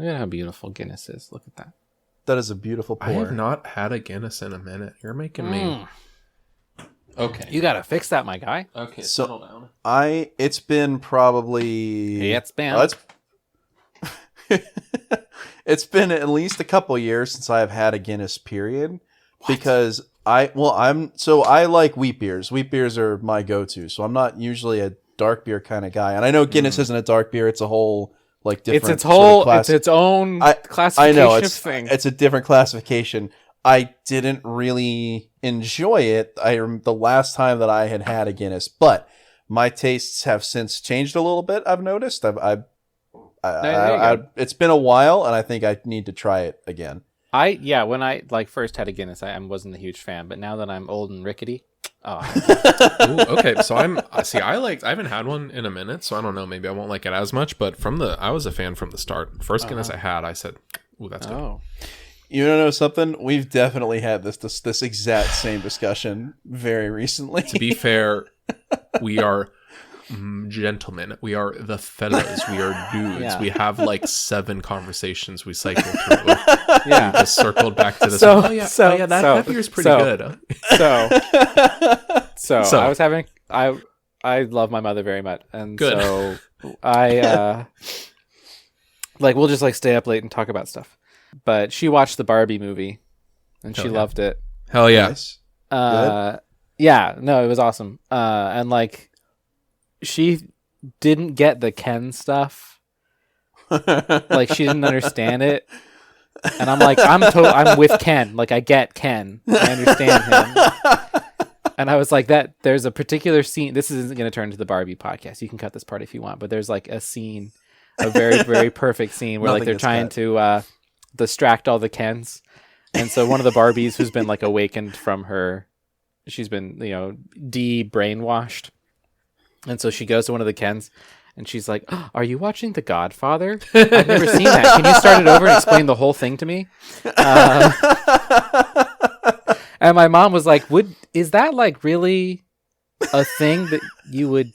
Look at how beautiful Guinness is. Look at that. That is a beautiful pour. I have not had a Guinness in a minute. You're making me. Okay. You gotta fix that, my guy. Okay, So- settle down. It's been probably... It's been. It's been at least a couple years since I've had a Guinness, period. Because I like wheat beers. Wheat beers are my go-to. So I'm not usually a dark beer kind of guy. And I know Guinness isn't a dark beer. It's a whole like different. It's its whole. Sort of it's its own classification. I know thing. it's a different classification. I didn't really enjoy it. The last time that I had a Guinness, but my tastes have since changed a little bit. I've noticed. It's been a while, and I think I need to try it again. When I first had a Guinness, I wasn't a huge fan, but now that I'm old and rickety, Ooh, okay, so I haven't had one in a minute, so I don't know, maybe I won't like it as much, but I was a fan from the start. First Guinness I had, I said, ooh, that's good. Oh. You know something? We've definitely had this exact same discussion very recently. To be fair, we are gentlemen. We are the fellows. We are dudes. Yeah. We have like 7 conversations we cycle through. Yeah. We just circled back to this. That beer's pretty good. So I was having I love my mother very much, and good. So I we'll just stay up late and talk about stuff. But she watched the Barbie movie, and she loved it. Hell yeah! Nice. Yeah, no, it was awesome. And she didn't get the Ken stuff. She didn't understand it. And I'm I'm with Ken. I get Ken. I understand him. And I was like, there's a particular scene. This isn't going to turn into the Barbie podcast. You can cut this part if you want. But there's a scene, a very, very perfect scene where they're trying to distract all the Kens. And so one of the Barbies who's been awakened from her, she's been, de-brainwashed. And so she goes to one of the Kens and she's like, oh, are you watching The Godfather? I've never seen that. Can you start it over and explain the whole thing to me? And my mom was like, is that really a thing that you would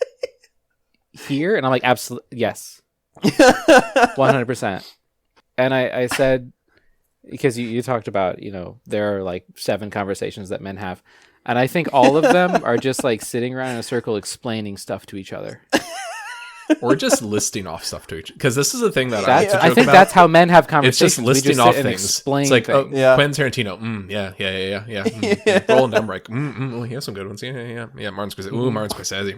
hear? And I'm like, absolutely, yes. 100%. And I said, because you talked about, there are 7 conversations that men have. And I think all of them are just sitting around in a circle explaining stuff to each other. Or just listing off stuff to each other. Because this is the thing that I think that's how men have conversations. It's just listing off things. Explain it's things. Quentin Tarantino. Yeah. Roland Emmerich. He has some good ones. Yeah. Martin Scorsese. Martin Scorsese.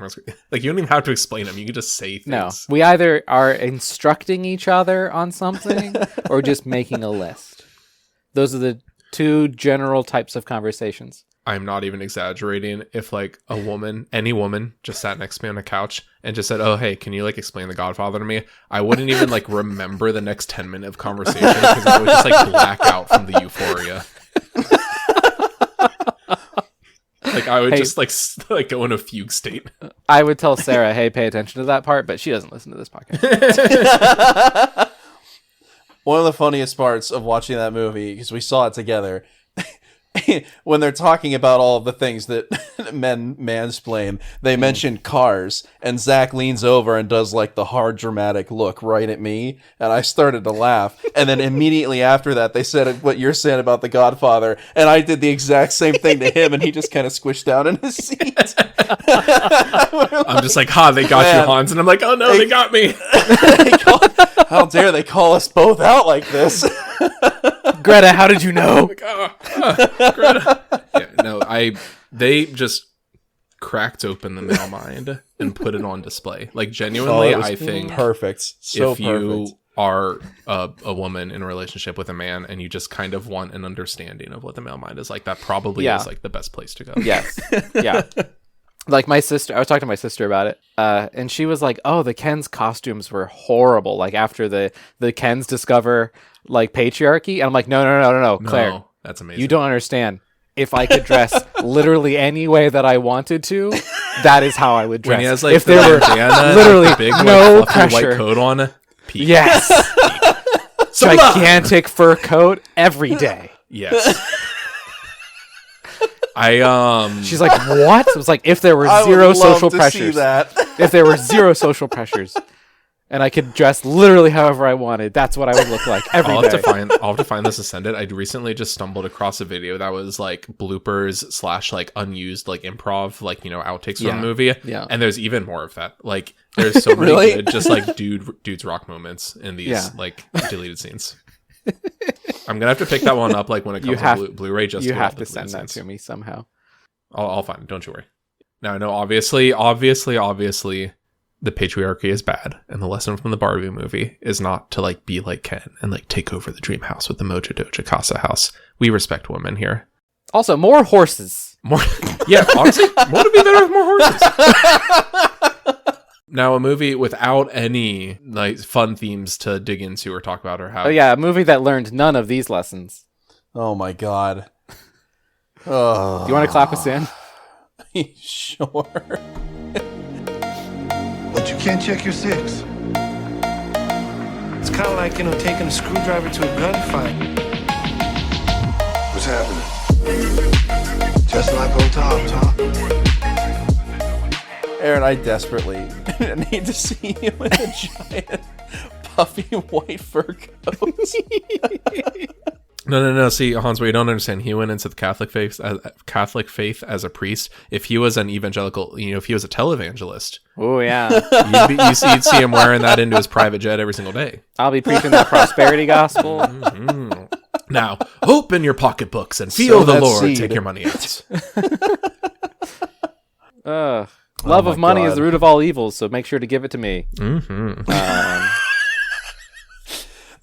You don't even have to explain them. You can just say things. No, we either are instructing each other on something or just making a list. Those are the 2 general types of conversations. I'm not even exaggerating. If any woman just sat next to me on a couch and just said, oh, hey, can you explain The Godfather to me? I wouldn't even remember the next 10 minute of conversation because I would just black out from the euphoria. I would just go in a fugue state. I would tell Sarah, hey, pay attention to that part, but she doesn't listen to this podcast. One of the funniest parts of watching that movie, because we saw it together, when they're talking about all of the things that men mansplain, they mention cars, and Zach leans over and does the hard dramatic look right at me, and I started to laugh. And then immediately after that, they said what you're saying about The Godfather, and I did the exact same thing to him, and he just kind of squished down in his seat. I'm just they got you, Hans, and I'm oh no, they got me. How dare they call us both out like this? Greta, how did you know? Greta. Yeah, no, they just cracked open the male mind and put it on display. Genuinely, I think perfect. So if you are a woman in a relationship with a man and you just kind of want an understanding of what the male mind is that probably is the best place to go. Yes. Yeah. My sister, I was talking to my sister about it, and she was like, oh, the Kens costumes were horrible. After the Kens discover patriarchy. And I'm like, no, Claire. No, that's amazing. You don't understand. If I could dress literally any way that I wanted to, that is how I would dress. When he has if there were literally big, no fluffy pressure. white coat on. Peak. Yes. Gigantic fur coat every day. Yes. She's like, what? It was if there were zero social pressures. That. If there were zero social pressures, and I could dress literally however I wanted. That's what I would look like every I'll day. have to find this Ascended. I recently just stumbled across a video that was like bloopers / like unused like improv, like, you know, outtakes from the movie. Yeah. And there's even more of that. Like there's so many Really? good, just like dudes rock moments in these like deleted scenes. I'm gonna have to pick that one up like when it comes to Blu-ray. Just you to have the to send deleted that scenes. to me somehow. I'll find it. Don't you worry. Now I know obviously the patriarchy is bad, and the lesson from the Barbie movie is not to like be like Ken and like take over the dream house with the Mojo Doja Casa house. We respect women here. Also, more horses. More, yeah, honestly, what would be better with more horses? Now, a movie without any like fun themes to dig into or talk about or have. Oh yeah, a movie that learned none of these lessons. Oh my god. Oh. Do you want to clap us in? Sure. But you can't check your six. It's kind of like, taking a screwdriver to a gunfight. What's happening? Just like old Tom. Aaron, I desperately need to see you in a giant puffy white fur coat. No. See, Hans, what you don't understand, he went into the Catholic faith as a priest. If he was an evangelical, if he was a televangelist, Oh yeah, you'd see him wearing that into his private jet every single day. I'll be preaching that prosperity gospel. Mm-hmm. Now, open your pocketbooks and feel Sow the that Lord seed. take your money out. Love my of money is God. the root of all evils, so make sure to give it to me. Mm-hmm.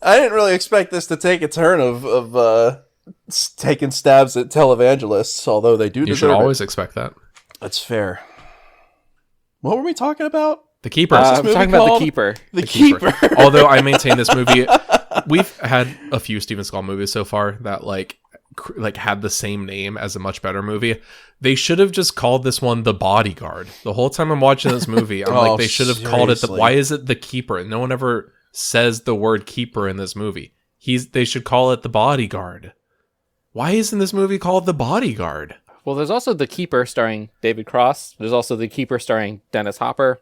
I didn't really expect this to take a turn of taking stabs at televangelists, although they do You should deserve always it. expect that. That's fair. What were we talking about? The Keeper. I'm movie talking about called? the keeper. The Keeper. Although I maintain this movie, we've had a few Steven Seagal movies so far that like had the same name as a much better movie. They should have just called this one The Bodyguard. The whole time I'm watching this movie, I'm like, they should have called it seriously. why is it The Keeper? No one ever says the word keeper in this movie. They should call it The Bodyguard. Why isn't this movie called The Bodyguard? Well, there's also The Keeper starring David Cross. There's also The Keeper starring Dennis Hopper.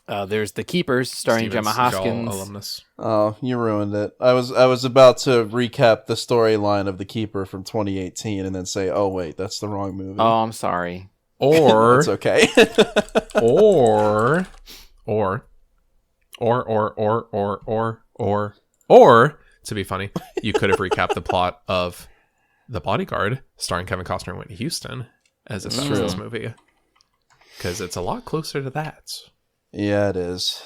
There's The Keepers starring Steven Gemma Seagal Hoskins. alumnus. Oh, you ruined it. I was about to recap the storyline of The Keeper from 2018 and then say, oh wait, that's the wrong movie. Oh, I'm sorry. Or It's okay. or to be funny, you could have recapped the plot of The Bodyguard starring Kevin Costner and Whitney Houston as if that was this movie, because it's a lot closer to that. Yeah, it is.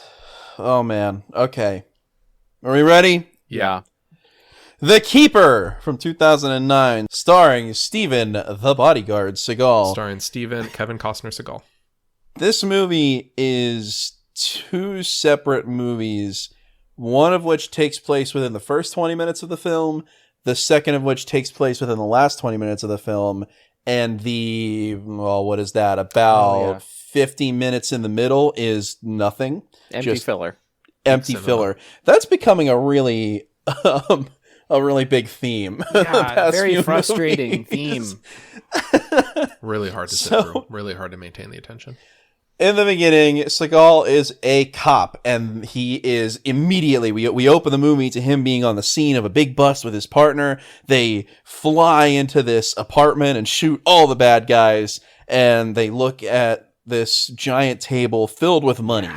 Oh man. Okay. Are we ready? Yeah. The Keeper from 2009, starring Steven the Bodyguard Seagal. Starring Kevin Costner Seagal. This movie is two separate movies, one of which takes place within the first 20 minutes of the film, the second of which takes place within the last 20 minutes of the film, and what is that? About 50 minutes in the middle is nothing. Empty filler. Empty filler. That's becoming a really big theme. the Yeah, past very few frustrating movies. theme. Really hard to sit through. Really hard to maintain the attention. In the beginning, Seagal is a cop, and he is immediately, we open the movie to him being on the scene of a big bust with his partner. They fly into this apartment and shoot all the bad guys, and they look at this giant table filled with money.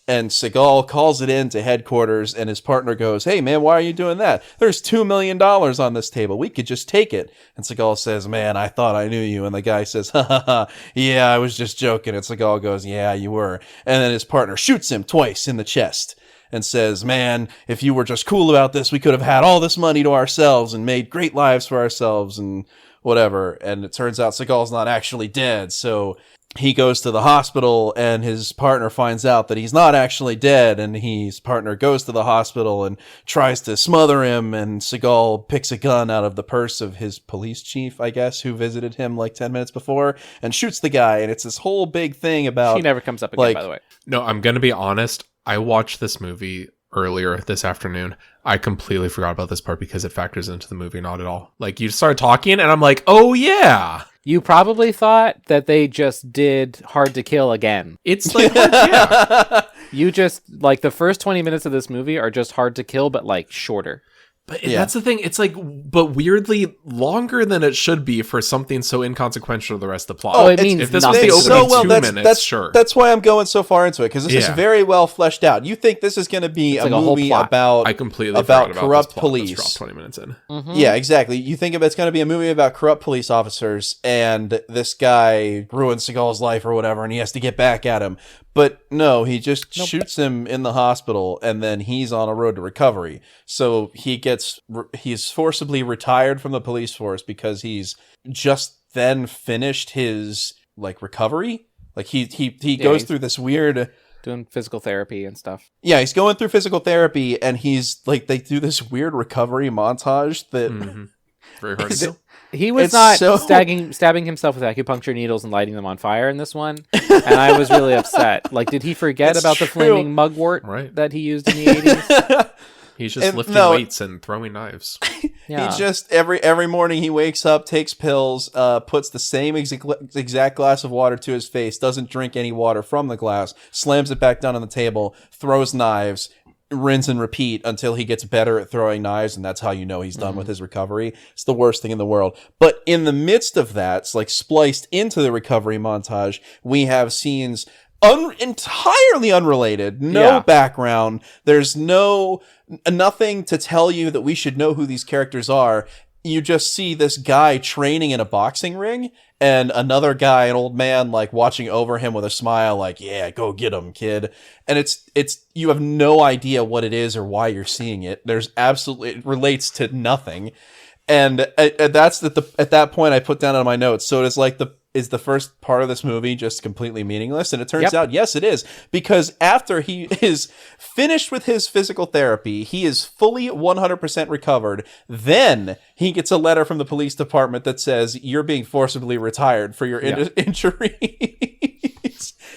And Seagal calls it in to headquarters, and his partner goes, "Hey, man, why are you doing that? There's $2 million on this table. We could just take it." And Seagal says, "Man, I thought I knew you." And the guy says, "Ha ha ha, yeah, I was just joking." And Seagal goes, "Yeah, you were." And then his partner shoots him twice in the chest and says, "Man, if you were just cool about this, we could have had all this money to ourselves and made great lives for ourselves and whatever." And it turns out Seagal's not actually dead, so he goes to the hospital, and his partner finds out that he's not actually dead, and his partner goes to the hospital and tries to smother him, and Seagal picks a gun out of the purse of his police chief, I guess, who visited him like 10 minutes before, and shoots the guy, and it's this whole big thing about... She never comes up again, by the way. No, I'm going to be honest. I watched this movie earlier this afternoon. I completely forgot about this part because it factors into the movie not at all. Like, you start talking, and I'm like, oh, yeah. You probably thought that they just did Hard to Kill again. It's like, yeah. You just, like, the first 20 minutes of this movie are just Hard to Kill, but, like, shorter. But that's the thing. It's like, but weirdly longer than it should be for something so inconsequential to the rest of the plot. Oh, it means if this nothing. was the opening 2 minutes, sure. That's why I'm going so far into it, because this is very well fleshed out. You think this is going to be a movie about I completely about corrupt this plot police. that's dropped 20 minutes in. Mm-hmm. Yeah, exactly. You think it's going to be a movie about corrupt police officers, and this guy ruins Seagal's life or whatever, and he has to get back at him. But no, he just shoots him in the hospital, and then he's on a road to recovery. So he's forcibly retired from the police force because he's just then finished his like recovery. Like he goes through this weird doing physical therapy and stuff. Yeah, he's going through physical therapy, and he's like they do this weird recovery montage that very hard to do. He was stabbing himself with acupuncture needles and lighting them on fire in this one, and I was really upset. Like, did he forget about the flaming mugwort that he used in the 80s? He's just lifting weights and throwing knives. Yeah. He just every morning he wakes up, takes pills, puts the same exact glass of water to his face, doesn't drink any water from the glass, slams it back down on the table, throws knives, rinse and repeat until he gets better at throwing knives, and that's how you know he's done with his recovery. It's the worst thing in the world. But in the midst of that, it's like spliced into the recovery montage, we have scenes entirely unrelated, no background, there's nothing to tell you that we should know who these characters are. You just see this guy training in a boxing ring, and another guy, an old man, like watching over him with a smile, like, yeah, go get him, kid. And it's you have no idea what it is or why you're seeing it. It relates to nothing. And that's at that point I put down on my notes. So it's like is the first part of this movie just completely meaningless? And it turns out, yes, it is. Because after he is finished with his physical therapy, he is fully 100% recovered. Then he gets a letter from the police department that says, you're being forcibly retired for your injuries.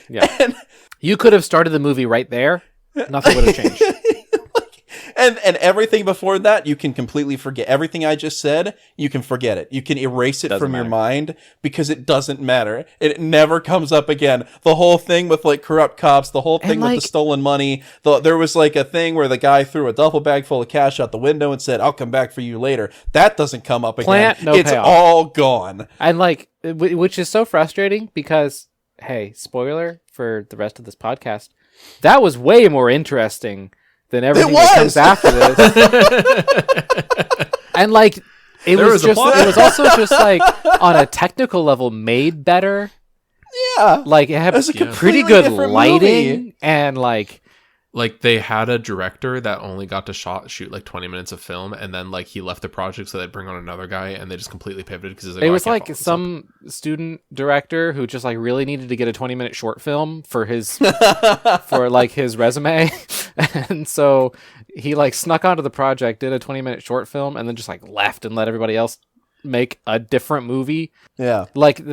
Yeah. And you could have started the movie right there. Nothing would have changed. And everything before that, you can completely forget. Everything I just said, you can forget it. You can erase it from your mind because it doesn't matter. It never comes up again. The whole thing with like corrupt cops, the whole thing with the stolen money. There was like a thing where the guy threw a duffel bag full of cash out the window and said, I'll come back for you later. That doesn't come up again. It's payoff. all gone. And like, which is so frustrating because, hey, spoiler for the rest of this podcast, that was way more interesting than everything that comes after this. And like it was also just like on a technical level made better. Yeah. Like it had pretty good lighting and like they had a director that only got to shoot like 20 minutes of film, and then like he left the project so they'd bring on another guy, and they just completely pivoted because it was like some student director who just like really needed to get a 20-minute short film for his for like his resume, and so he like snuck onto the project, did a 20-minute short film, and then just like left and let everybody else make a different movie. Yeah, like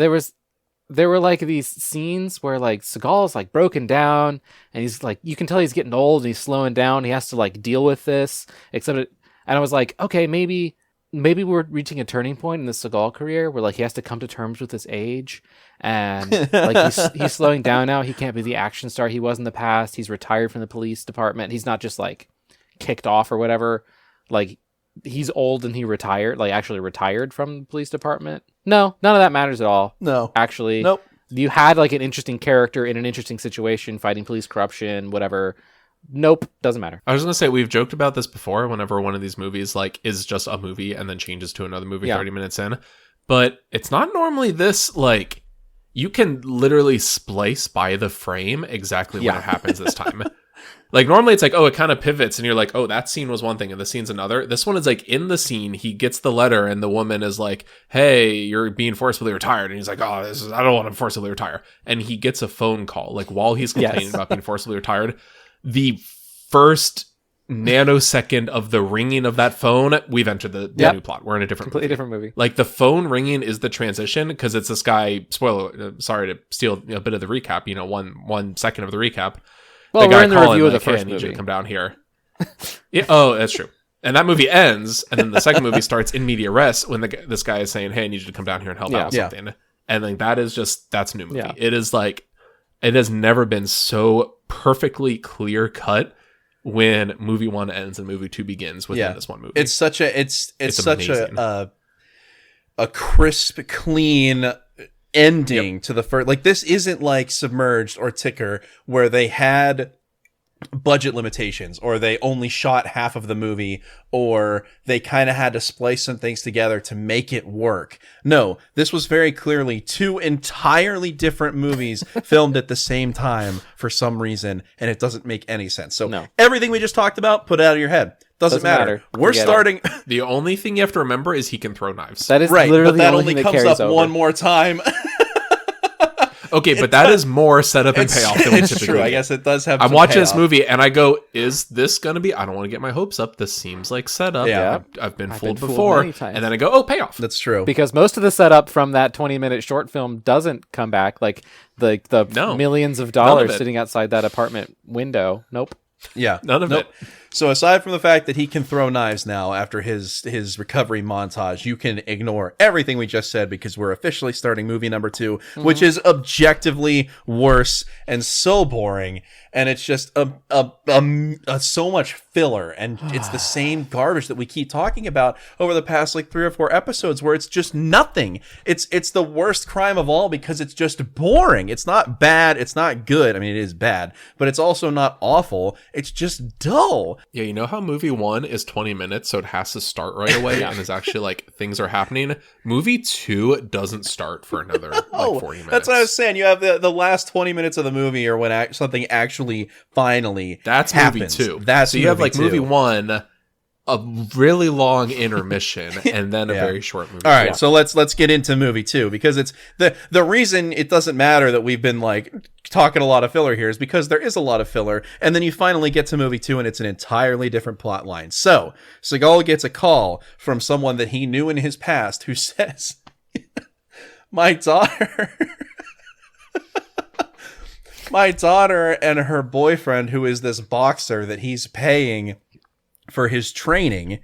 there were like these scenes where like Seagal's like broken down, and he's like, you can tell he's getting old and he's slowing down. He has to like deal with this, and I was like, okay, maybe we're reaching a turning point in the Seagal career where like he has to come to terms with his age, and like he's slowing down now. He can't be the action star he was in the past. He's retired from the police department. He's not just like kicked off or whatever. Like he's old and he retired, like actually retired from the police department. No, none of that matters at all. No. Actually. Nope. You had like an interesting character in an interesting situation, fighting police corruption, whatever. Nope, doesn't matter. I was going to say, we've joked about this before whenever one of these movies like is just a movie and then changes to another movie 30 minutes in. But it's not normally this, like, you can literally splice by the frame exactly when it happens this time. Like, normally it's like, oh, it kind of pivots, and you're like, oh, that scene was one thing, and the scene's another. This one is like, in the scene, he gets the letter, and the woman is like, hey, you're being forcibly retired. And he's like, oh, I don't want to forcibly retire. And he gets a phone call, like, while he's complaining about being forcibly retired. The first nanosecond of the ringing of that phone, we've entered the new plot. We're in a completely different movie. Like, the phone ringing is the transition, because it's this guy, sorry to steal a bit of the recap, 1 second of the recap. Well, we're in the review of the first movie. I need you to come down here. That's true. And that movie ends, and then the second movie starts in media res when this guy is saying, hey, I need you to come down here and help out with something. And like that's a new movie. Yeah. It is like, it has never been so perfectly clear cut when movie 1 ends and movie 2 begins within this one movie. It's such a it's such amazing. a crisp, clean ending to the first. Like, this isn't like Submerged or Ticker, where they had budget limitations, or they only shot half of the movie, or they kind of had to splice some things together to make it work. No, this was very clearly 2 entirely different movies filmed at the same time for some reason, and it doesn't make any sense. So everything we just talked about, put it out of your head. Doesn't matter. We're starting. The only thing you have to remember is he can throw knives. That is right, literally but that the only thing comes that carries up over. one more time. Okay, but that is more setup and payoff than we It's typically true. I get. guess it does have. I'm some watching this payoff. movie and I go, is this going to be, I don't want to get my hopes up. This seems like setup. Yeah. I've been I've fooled been fooled before. many times. And then I go, oh, payoff. That's true. Because most of the setup from that 20-minute short film doesn't come back. Like the millions of dollars it. sitting outside that apartment window. Nope. Yeah, None of it. So aside from the fact that he can throw knives now after his recovery montage, you can ignore everything we just said, because we're officially starting movie number 2, which is objectively worse and so boring. And it's just so much filler, and it's the same garbage that we keep talking about over the past like 3 or 4 episodes, where it's just nothing. It's the worst crime of all, because it's just boring. It's not bad. It's not good. I mean, it is bad, but it's also not awful. It's just dull. Yeah, you know how movie 1 is 20 minutes, so it has to start right away and is actually like things are happening? Movie 2 doesn't start for another like 40 minutes. That's what I was saying. You have the last 20 minutes of the movie, or when something actually finally That's happens. movie 2. That's so you have like two. movie 1, a really long intermission, and then a Yeah. very short movie. All right, so let's get into movie 2, because it's the reason it doesn't matter that we've been like talking a lot of filler here is because there is a lot of filler, and then you finally get to movie 2 and it's an entirely different plot line. So Seagal gets a call from someone that he knew in his past who says, "My daughter." My daughter and her boyfriend, who is this boxer that he's paying for his training,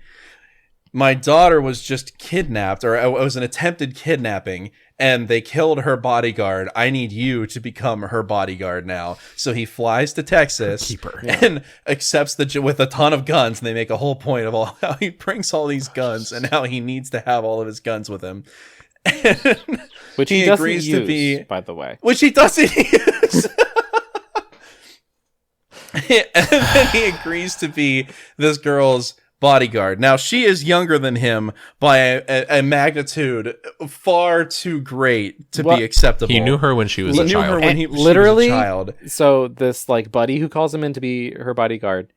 my daughter was just kidnapped, or it was an attempted kidnapping, and they killed her bodyguard. I need you to become her bodyguard now. So he flies to Texas and accepts with a ton of guns, and they make a whole point of how he brings all these guns and how he needs to have all of his guns with him. Which he doesn't use, by the way. Which he doesn't use. And then he agrees to be this girl's bodyguard. Now, she is younger than him by a magnitude far too great to be acceptable. He knew her when she was a child. When she was a child. So this like buddy who calls him in to be her bodyguard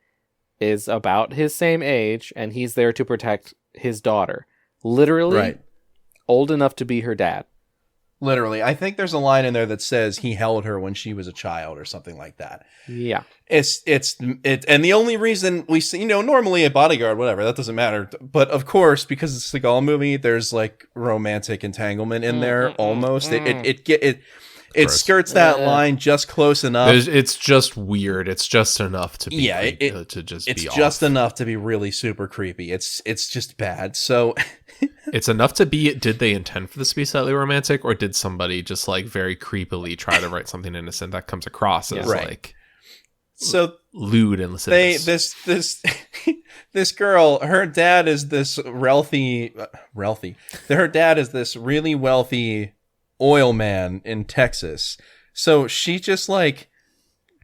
is about his same age, and he's there to protect his daughter. Literally old enough to be her dad. Literally. I think there's a line in there that says he held her when she was a child or something like that. Yeah. It's and the only reason we see, normally a bodyguard, whatever, that doesn't matter. But of course, because it's a Seagal movie, there's like romantic entanglement in there almost. It skirts that line just close enough. It's just weird. It's just enough to be it's just enough to be really super creepy. It's just bad. So it's enough to be. Did they intend for this to be slightly romantic, or did somebody just like very creepily try to write something innocent that comes across as like lewd and lascivious? This girl, her dad is this her dad is this really wealthy oil man in Texas. So she just like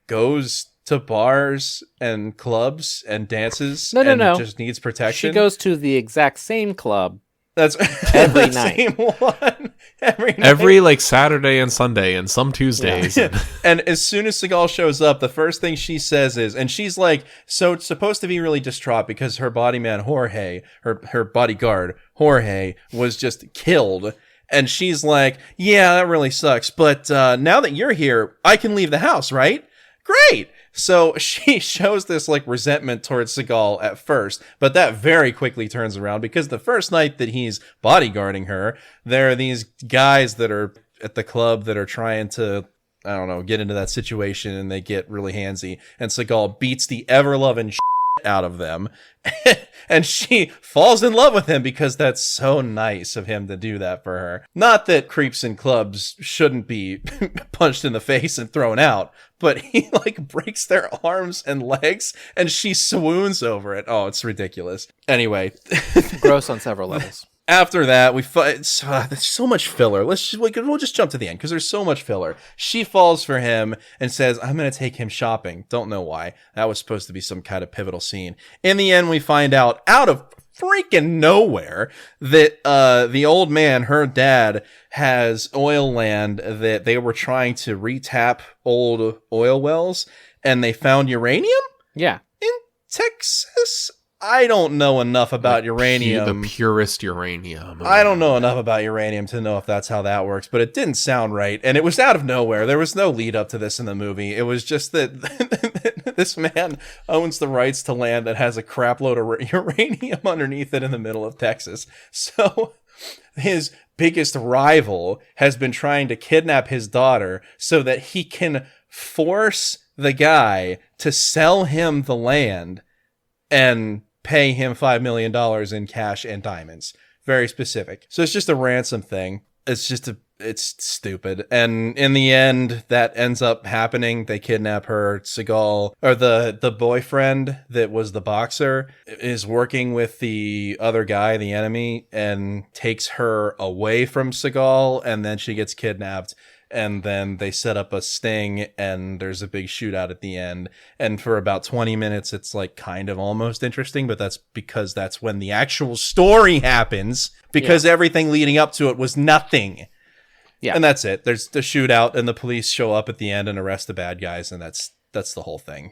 goes to bars and clubs and dances. No. Just needs protection. She goes to the exact same club. That's every the night. Same one. Every night. Every like Saturday and Sunday and some Tuesdays. Yeah. And as soon as Seagal shows up, the first thing she says is, and she's like, so it's supposed to be really distraught because her body man Jorge, her bodyguard Jorge, was just killed. And she's like, yeah, that really sucks. But now that you're here, I can leave the house, right? Great. So she shows this like resentment towards Seagal at first, but that very quickly turns around because the first night that he's bodyguarding her, there are these guys that are at the club that are trying to, I don't know, get into that situation, and they get really handsy, and Seagal beats the ever-loving out of them. And she falls in love with him because that's so nice of him to do that for her. Not that creeps in clubs shouldn't be punched in the face and thrown out, but he like breaks their arms and legs and she swoons over it. Oh, it's ridiculous. Anyway. Gross on several levels. After that, there's so much filler. We'll just jump to the end because there's so much filler. She falls for him and says, I'm going to take him shopping. Don't know why. That was supposed to be some kind of pivotal scene. In the end, we find out of freaking nowhere that the old man, her dad, has oil land that they were trying to retap old oil wells, and they found uranium? Yeah. In Texas? I don't know enough about uranium. The purest uranium. I don't know enough about uranium to know if that's how that works, but it didn't sound right. And it was out of nowhere. There was no lead up to this in the movie. It was just that this man owns the rights to land that has a crap load of uranium underneath it in the middle of Texas. So his biggest rival has been trying to kidnap his daughter so that he can force the guy to sell him the land and pay him $5 million in cash and diamonds. Very specific. So it's just a ransom thing. It's stupid. And in the end, that ends up happening. They kidnap her. Seagal, or the boyfriend that was the boxer, is working with the other guy, the enemy, and takes her away from Seagal, and then she gets kidnapped. And then they set up a sting and there's a big shootout at the end. And for about 20 minutes, it's like kind of almost interesting, but that's because that's when the actual story happens, because everything leading up to it was nothing. Yeah. And that's it. There's the shootout and the police show up at the end and arrest the bad guys. And that's the whole thing.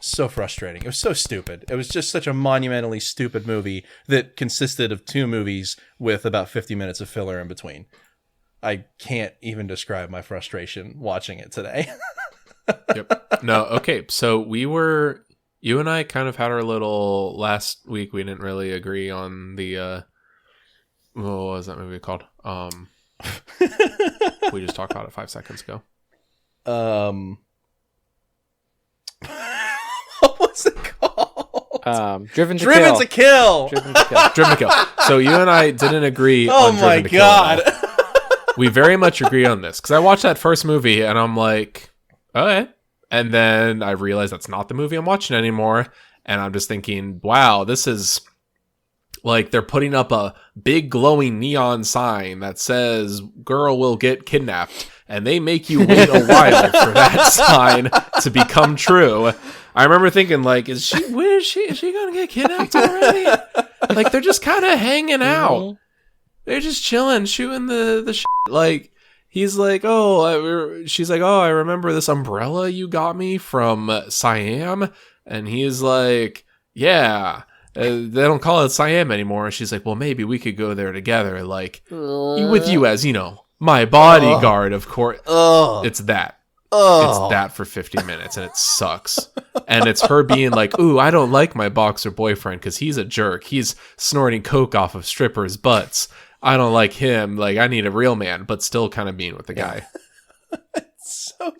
So frustrating. It was so stupid. It was just such a monumentally stupid movie that consisted of 2 movies with about 50 minutes of filler in between. I can't even describe my frustration watching it today. Yep. No, okay. So you and I kind of had our little, last week we didn't really agree on the, what was that movie called? We just talked about it 5 seconds ago. What was it called? Driven to Kill. Driven to Kill. So you and I didn't agree on Driven to Kill. Oh my god. We very much agree on this. Because I watched that first movie and I'm like, okay. And then I realized that's not the movie I'm watching anymore. And I'm just thinking, wow, this is like they're putting up a big glowing neon sign that says girl will get kidnapped. And they make you wait a while for that sign to become true. I remember thinking, like, is she gonna get kidnapped already? Like, they're just kind of hanging out. They're just chilling, shooting the shit. Like, he's like, she's like, I remember this umbrella you got me from Siam. And he's like, yeah, they don't call it Siam anymore. And she's like, well, maybe we could go there together. Like, with you as, my bodyguard, of course. It's that. It's that for 50 minutes, and it sucks. And it's her being like, ooh, I don't like my boxer boyfriend because he's a jerk. He's snorting coke off of strippers' butts. I don't like him. Like, I need a real man, but still kind of being with the guy. It's so...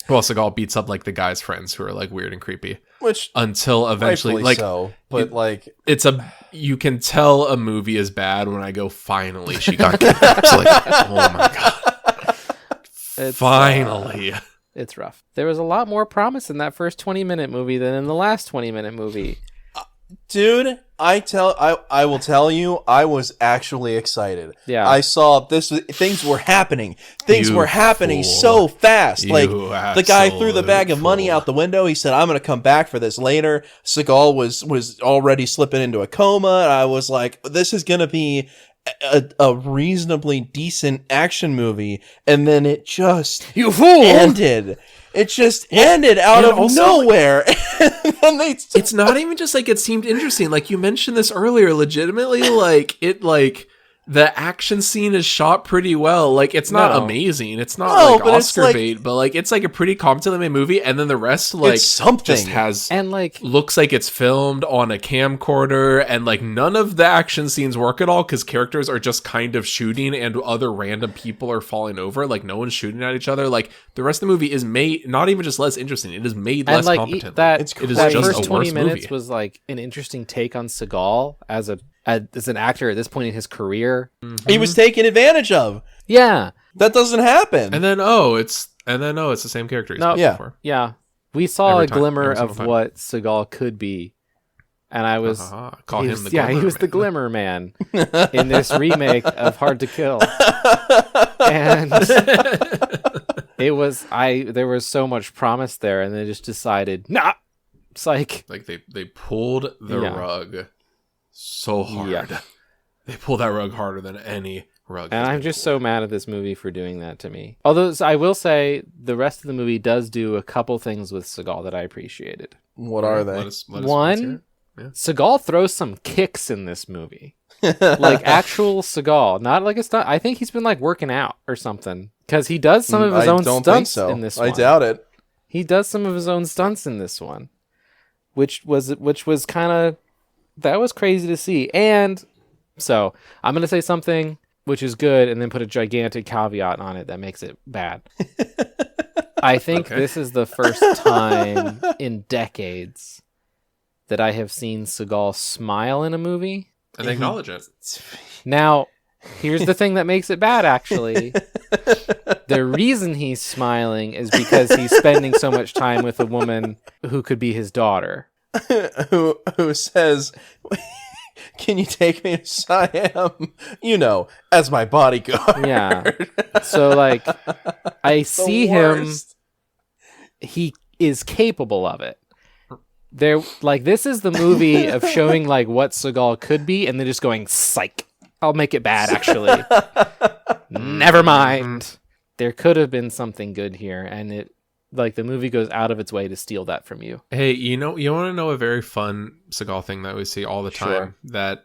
Well, Seagal beats up, like, the guy's friends who are, like, weird and creepy. Which... Until eventually... like, so, but, like... You can tell a movie is bad when I go, finally, she got kidnapped. Like, oh my god. Finally. It's rough. There was a lot more promise in that first 20-minute movie than in the last 20-minute movie. Dude, I will tell you, I was actually excited. Yeah. I saw this. Things were happening. Things were happening so fast. Like, the guy threw the bag of money out the window. He said, I'm going to come back for this later. Seagal was already slipping into a coma. And I was like, this is going to be a reasonably decent action movie. And then it just ended. It just ended out of nowhere. And it's not even just like it seemed interesting. Like you mentioned this earlier, legitimately, like it like the action scene is shot pretty well. Like, it's not amazing. It's not like but it's Oscar like, bait, but like it's like a pretty competently made movie. And then the rest like it's something. just has And like looks like it's filmed on a camcorder, and like none of the action scenes work at all because characters are just kind of shooting and other random people are falling over. Like no one's shooting at each other. Like the rest of the movie is made not even just less interesting, it is made less like competent. that it is that just first a 20 worse minutes movie. was like an interesting take on Seagal as an actor at this point in his career. He was taken advantage of. Yeah. That doesn't happen. And then it's the same character he's No, played yeah. before. Yeah. We saw Every a time, glimmer every single of time. what Seagal could be. And I was Call he him was- the yeah, Glimmer he was the Man. Glimmer Man in this remake of Hard to Kill. And there was so much promise there, and they just decided, nah. It's like Like they pulled the Yeah. rug so hard. Yeah. They pulled that rug harder than any rug. and has I'm been just pulled. so mad at this movie for doing that to me. Although I will say the rest of the movie does do a couple things with Seagal that I appreciated. What are they? Let us One, hear it. Seagal throws some kicks in this movie. Like actual Seagal, not like a stunt. I think he's been like working out or something because he does some of his I own don't think stunts so. in this I one. doubt it. He does some of his own stunts in this one, which was kind of that was crazy to see. And so I'm gonna say something which is good, and then put a gigantic caveat on it that makes it bad. I think this is the first time in decades that I have seen Seagal smile in a movie. And they acknowledge it. Now, here's the thing that makes it bad, actually. The reason he's smiling is because he's spending so much time with a woman who could be his daughter. who says, "Can you take me to Siam? As my bodyguard." Yeah. So, like, I see him. worst. He is capable of it. This is the movie of showing like what Seagal could be, and then just going psych. I'll make it bad, actually. Never mind. There could have been something good here, and the movie goes out of its way to steal that from you. Hey, you want to know a very fun Seagal thing that we see all the time? Sure. That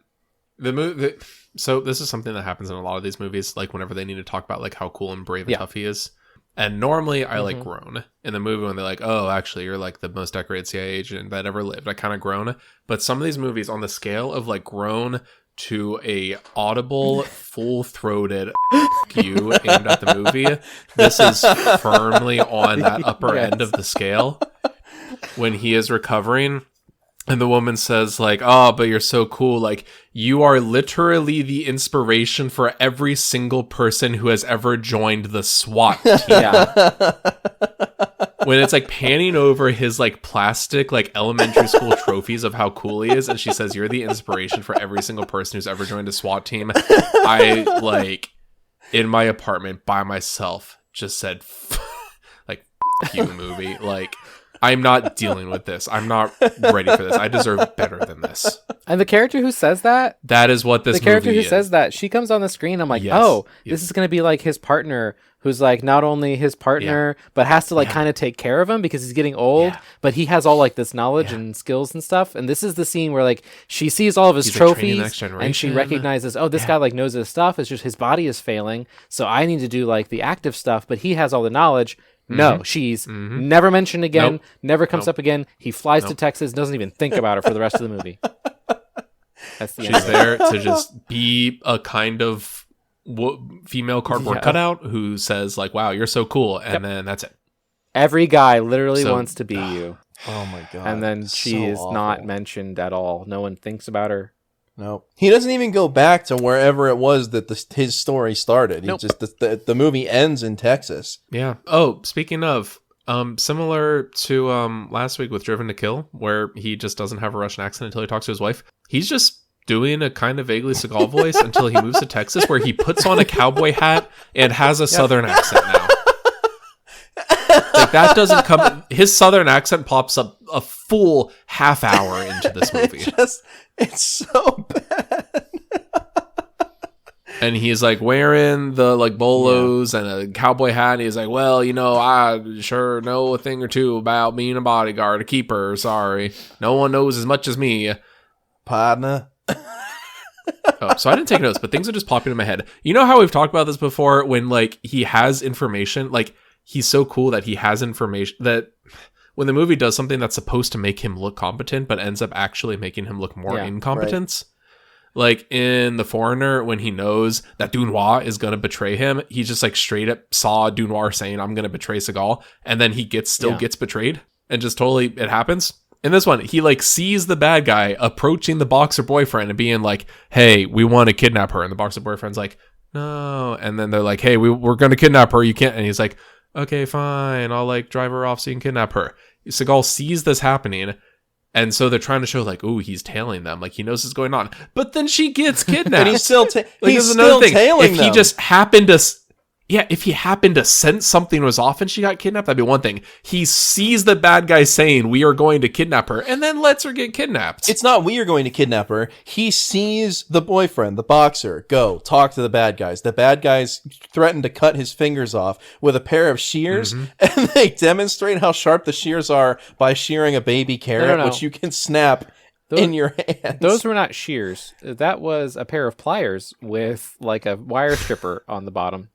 the movie. So this is something that happens in a lot of these movies. Like whenever they need to talk about like how cool and brave and tough he is. And normally I like groan in the movie when they're like, oh, actually, you're like the most decorated CIA agent that ever lived. I kind of groan. But some of these movies on the scale of like groan to a audible, full-throated you aimed at the movie, this is firmly on that upper end of the scale when he is recovering. And the woman says like, oh, but you're so cool. Like, you are literally the inspiration for every single person who has ever joined the SWAT team. Yeah. When it's like panning over his like plastic, like elementary school trophies of how cool he is. And she says, you're the inspiration for every single person who's ever joined a SWAT team. I like in my apartment by myself just said, like, F you movie. Like, I'm not dealing with this. I'm not ready for this. I deserve better than this. And the character who says that, That is what this the character movie who is. says that, she comes on the screen. I'm like, Yes. oh, Yes. this is going to be like his partner, who's like not only his partner, but has to like kind of take care of him because he's getting old, but he has all like this knowledge and skills and stuff. And this is the scene where like she sees all of his He's, like, training the trophies next and she generation. recognizes, oh, this guy like knows his stuff. It's just his body is failing. So I need to do like the active stuff, but he has all the knowledge. No, she's never mentioned again, Nope. never comes up again. He flies to Texas, doesn't even think about her for the rest of the movie. That's the end She's of it. there to just be a kind of female cardboard cutout who says like, wow, you're so cool. And then that's it. Every guy literally So- wants to be you. Oh my god! And then she So is not awful. mentioned at all. No one thinks about her. No, he doesn't even go back to wherever it was that his story started. Nope. He just the movie ends in Texas. Yeah. Oh, speaking of, similar to last week with Driven to Kill, where he just doesn't have a Russian accent until he talks to his wife. He's just doing a kind of vaguely Seagal voice until he moves to Texas, where he puts on a cowboy hat and has a Southern accent now. Like that doesn't come. His Southern accent pops up a full half hour into this movie. It's so bad. And he's like wearing the like bolos and a cowboy hat. And he's like, well, I sure know a thing or two about being a bodyguard, a keeper. Sorry. No one knows as much as me. Partner. Oh, so I didn't take notes, but things are just popping in my head. You know how we've talked about this before when like he has information, like he's so cool that he has information that when the movie does something that's supposed to make him look competent, but ends up actually making him look more incompetence. Like in The Foreigner, when he knows that Dunois is going to betray him, he just like straight up saw Dunois saying, I'm going to betray Seagal. And then he gets betrayed and just totally, it happens. In this one, he like sees the bad guy approaching the boxer boyfriend and being like, hey, we want to kidnap her. And the boxer boyfriend's like, no. And then they're like, hey, we're going to kidnap her. You can't. And he's like, okay, fine. I'll like drive her off so you can kidnap her. Seagal sees this happening. And so they're trying to show like, ooh, he's tailing them. Like he knows what's going on. But then she gets kidnapped. And he's still, he's still tailing them. If he just happened to... Yeah, if he happened to sense something was off and she got kidnapped, that'd be one thing. He sees the bad guy saying, we are going to kidnap her, and then lets her get kidnapped. It's not we are going to kidnap her. He sees the boyfriend, the boxer, go talk to the bad guys. The bad guys threaten to cut his fingers off with a pair of shears, and they demonstrate how sharp the shears are by shearing a baby carrot, which you can snap in your hands. Those were not shears. That was a pair of pliers with like a wire stripper on the bottom.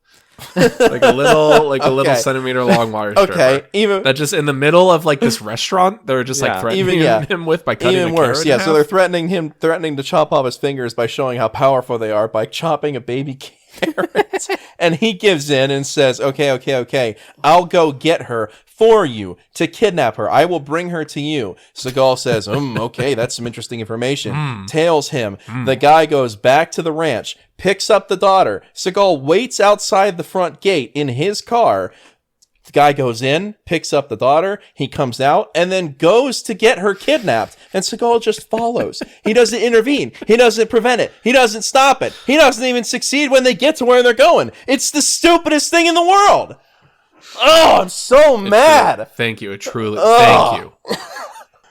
like a little centimeter long wire stripper. Okay, even that just in the middle of like this restaurant, they're just like threatening him with by cutting even worse. Yeah, so they're threatening to chop off his fingers by showing how powerful they are by chopping a baby carrot. And he gives in and says, okay, I'll go get her for you to kidnap her. I will bring her to you. Seagal says, okay, that's some interesting information. Tails him. The guy goes back to the ranch, picks up the daughter. Seagal waits outside the front gate in his car. The guy goes in, picks up the daughter, he comes out, and then goes to get her kidnapped. And Seagal just follows. He doesn't intervene. He doesn't prevent it. He doesn't stop it. He doesn't even succeed when they get to where they're going. It's the stupidest thing in the world. Oh, I'm so mad. Thank you. Thank you.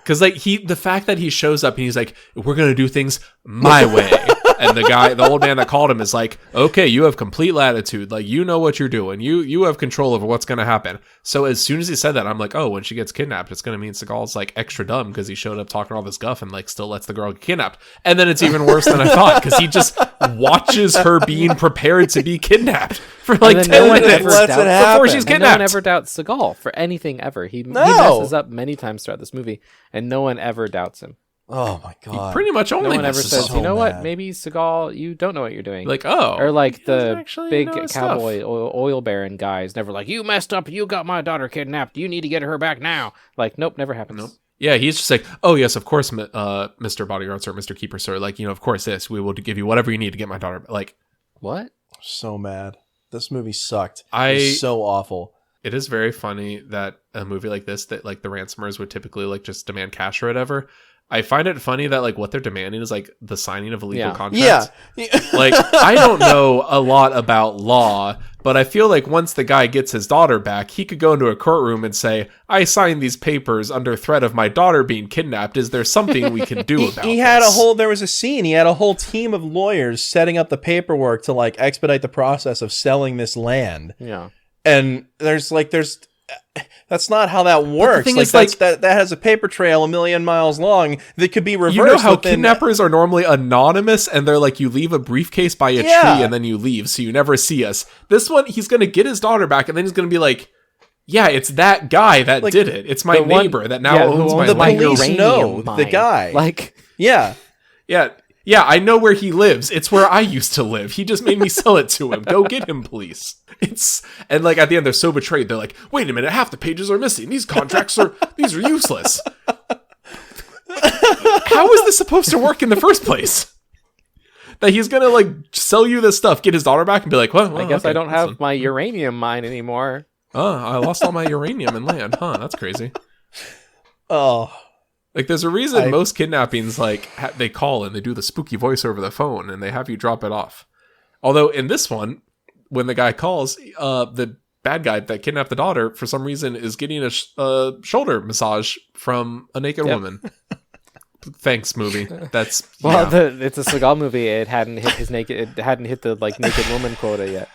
Because like the fact that he shows up and he's like, we're going to do things my way. And the old man that called him is like, okay, you have complete latitude. Like, you know what you're doing. You have control over what's going to happen. So as soon as he said that, I'm like, oh, when she gets kidnapped, it's going to mean Seagal's like extra dumb because he showed up talking all this guff and like still lets the girl get kidnapped. And then it's even worse than I thought because he just watches her being prepared to be kidnapped for like 10 minutes before she's kidnapped. No one ever doubts Seagal for anything ever. He messes up many times throughout this movie and no one ever doubts him. Oh my god! He pretty much only no one ever says, you know mad. what? Maybe Seagal, you don't know what you're doing. Like, oh, or like the big cowboy oil baron guys, never like, you messed up. You got my daughter kidnapped. You need to get her back now. Like, nope, never happens. Nope. Yeah, he's just like, oh yes, of course, Mr. Bodyguard Sir, Mr. Keeper Sir. Like, of course, yes, we will give you whatever you need to get my daughter. Like, what? So mad. This movie sucked. It's so awful. It is very funny that a movie like this, that like the ransomers would typically like just demand cash or whatever. I find it funny that like what they're demanding is like the signing of illegal contracts. Yeah. Like, I don't know a lot about law, but I feel like once the guy gets his daughter back, he could go into a courtroom and say, I signed these papers under threat of my daughter being kidnapped. Is there something we can do about this? There was a scene. He had a whole team of lawyers setting up the paperwork to like expedite the process of selling this land. Yeah. And there's that's not how that works. That has a paper trail a million miles long that could be reversed. You know how kidnappers are normally anonymous and they're like, you leave a briefcase by a tree and then you leave, so you never see us. This one, he's going to get his daughter back and then he's going to be like, yeah, it's that guy that did it. It's my neighbor that now owns my land. The police know the guy. Yeah, I know where he lives. It's where I used to live. He just made me sell it to him. Go get him, please. And like at the end, they're so betrayed. They're like, wait a minute, half the pages are missing. These contracts are useless. How is this supposed to work in the first place? That he's gonna like sell you this stuff, get his daughter back, and be like, well, I guess I don't have my uranium mine anymore. I lost all my uranium and land. Huh, that's crazy. Oh. Like, there's a reason most kidnappings, like, they call and they do the spooky voice over the phone and they have you drop it off. Although, in this one, when the guy calls, the bad guy that kidnapped the daughter, for some reason, is getting a shoulder massage from a naked woman. Thanks, movie. That's... it's a Seagal movie. It hadn't hit the, like, naked woman quota yet.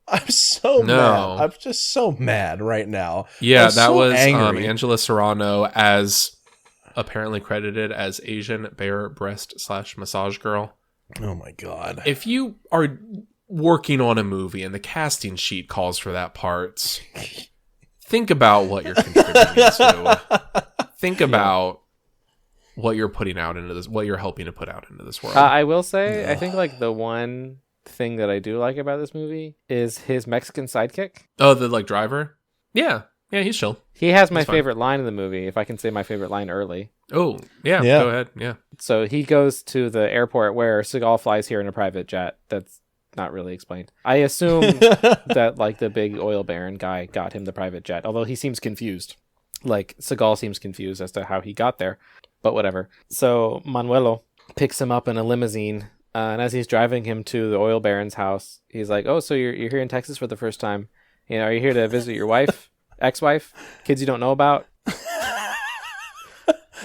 I'm so mad. I'm just so mad right now. Yeah, that was Angela Serrano as apparently credited as Asian bare breast / massage girl. Oh my god. If you are working on a movie and the casting sheet calls for that part, think about what you're contributing to. Think about what you're putting out into this, what you're helping to put out into this world. I will say, I think like the one thing that I do like about this movie is his Mexican sidekick. Oh, the like driver? Yeah, he's chill. He has my He's fine. favorite line in the movie, if I can say my favorite line early. Oh, yeah, Yeah. go ahead. Yeah. So he goes to the airport where Seagal flies here in a private jet. That's not really explained. I assume that like the big oil baron guy got him the private jet, although he seems confused. Like Seagal seems confused as to how he got there, but whatever. So Manuelo picks him up in a limousine, and as he's driving him to the oil baron's house, he's like, "Oh, so you're here in Texas for the first time? You know, are you here to visit your wife, ex-wife, kids you don't know about?"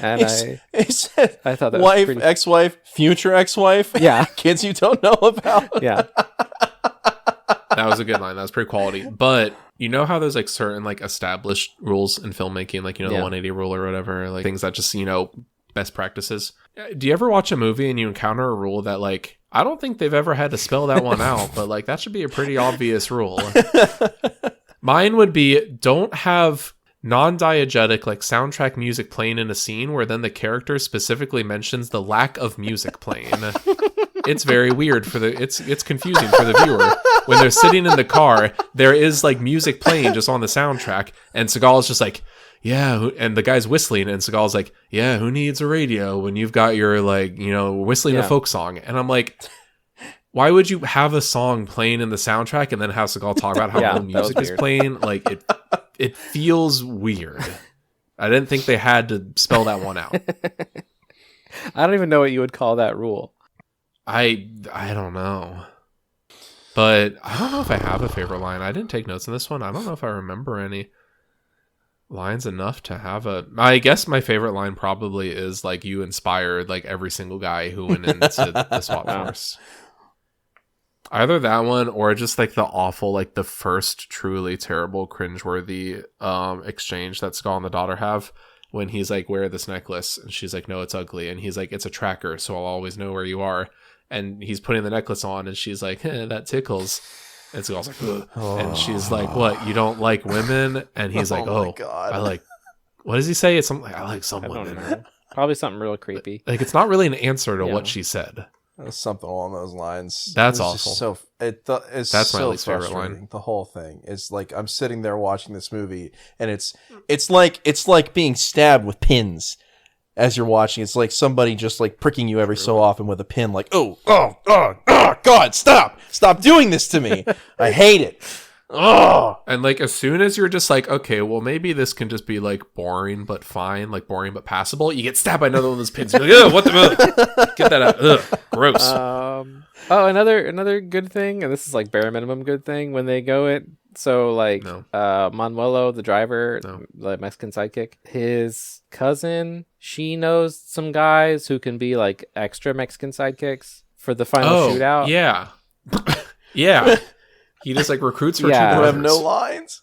And He said, I thought that was wife, pretty... ex-wife, future ex-wife, Yeah. kids you don't know about. Yeah. That was a good line. That was pretty quality. But you know how there's like certain like established rules in filmmaking, like, you know, the 180 rule or whatever, like things that just, you know, best practices. Do you ever watch a movie and you encounter a rule that like, I don't think they've ever had to spell that one out, but like that should be a pretty obvious rule. Mine would be, don't have non-diegetic like soundtrack music playing in a scene where then the character specifically mentions the lack of music playing. It's very weird for it's confusing for the viewer when they're sitting in the car. There is like music playing just on the soundtrack, and Seagal is just like, yeah, and the guy's whistling, and Seagal's like, yeah, who needs a radio when you've got your like, you know, whistling a folk song? And I'm like, why would you have a song playing in the soundtrack and then have Seagal talk about how no music is playing? Like it feels weird. I didn't think they had to spell that one out. I don't even know what you would call that rule. I don't know. But I don't know if I have a favorite line. I didn't take notes on this one. I don't know if I remember any lines enough to have a... I guess my favorite line probably is like, you inspired like every single guy who went into the SWAT force. Either that one or just like the awful, like the first truly terrible, cringeworthy exchange that Skull and the daughter have when he's like, wear this necklace. And she's like, no, it's ugly. And he's like, it's a tracker, so I'll always know where you are. And he's putting the necklace on and she's like, that tickles. And Skull's like, ugh. And she's like, what, you don't like women? And he's like, oh, God. I like, what does he say? It's something like, I like some I don't women. know. Probably something real creepy. Like, it's not really an answer to what she said. Something along those lines. That's It's awful. just it's That's my so least favorite frustrating. line. The whole thing is like, I'm sitting there watching this movie, and it's like being stabbed with pins as you're watching. It's like somebody just like pricking you every so often with a pin. Like, oh, God, stop doing this to me. I hate it. Oh, And like, as soon as you're just like, okay, well, maybe this can just be like boring but fine, like boring but passable, you get stabbed by another one of those pins. You're like, ugh, what the get that out. Ugh, gross. Another good thing, and this is like bare minimum good thing, when they go it. So like Manuelo, the driver, the Mexican sidekick, his cousin, she knows some guys who can be like extra Mexican sidekicks for the final shootout. Yeah. Yeah. He just like recruits for who two have brothers. no lines.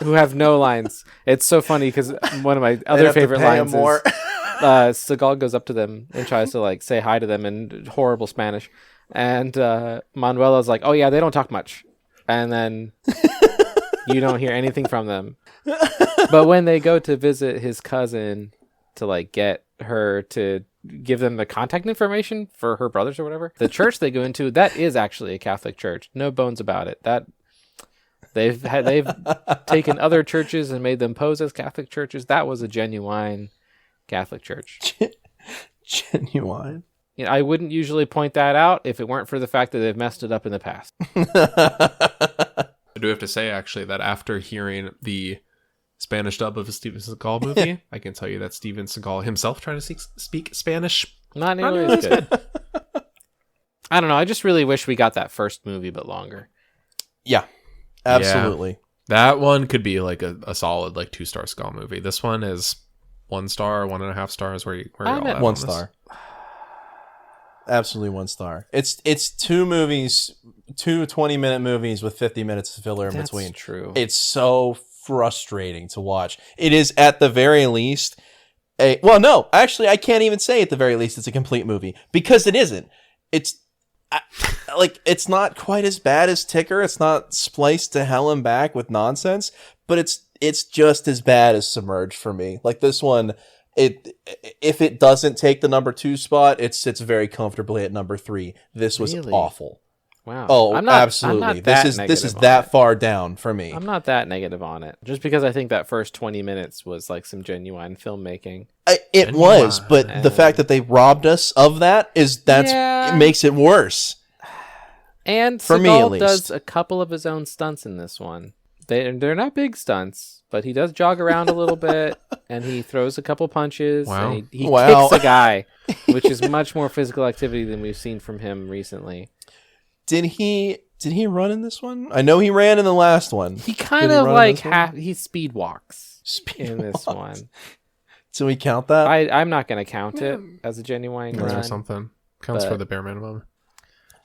Who have no lines. It's so funny because one of my They'd other have to favorite pay him lines more. is Seagal goes up to them and tries to like say hi to them in horrible Spanish, and Manuela's like, "Oh yeah, they don't talk much," and then you don't hear anything from them. But when they go to visit his cousin to like get her to give them the contact information for her brothers or whatever, the church they go into, that is actually a Catholic church. No bones about it. That they've taken other churches and made them pose as Catholic churches. That was a genuine Catholic church. Genuine. You know, I wouldn't usually point that out if it weren't for the fact that they've messed it up in the past. I do have to say, actually, that after hearing the Spanish dub of a Steven Seagal movie, I can tell you that Steven Seagal himself trying to speak Spanish. Not nearly as good. I don't know. I just really wish we got that first movie, but longer. Yeah, absolutely. Yeah. That one could be like a solid like 2-star Seagal movie. This one is 1 star, 1.5 stars. Where you're all at 1 on star. Absolutely 1 star. It's 2 movies, 2 20-minute movies with 50 minutes of filler in between. That's true. It's so frustrating to watch. It is, at the very least, no, actually, I can't even say at the very least it's a complete movie, because it isn't. It's not quite as bad as Ticker. It's not spliced to hell and back with nonsense, but it's just as bad as Submerged for me. Like this one, if it doesn't take the number 2 spot, it sits very comfortably at number 3. This was Really? awful. Wow. Oh, I'm absolutely. not This is that far down for me. I'm not that negative on it, just because I think that first 20 minutes was like some genuine filmmaking. It was, but the fact that they robbed us of that it makes it worse. And for me, at Seagal least, does a couple of his own stunts in this one. They're not big stunts, but he does jog around a little bit, and he throws a couple punches. Wow. And he kicks a guy, which is much more physical activity than we've seen from him recently. Did he run in this one? I know he ran in the last one. He kind of like he speed walks in this one. So we count that? I'm not going to count it as a genuine Or run. something. Counts for the bare minimum.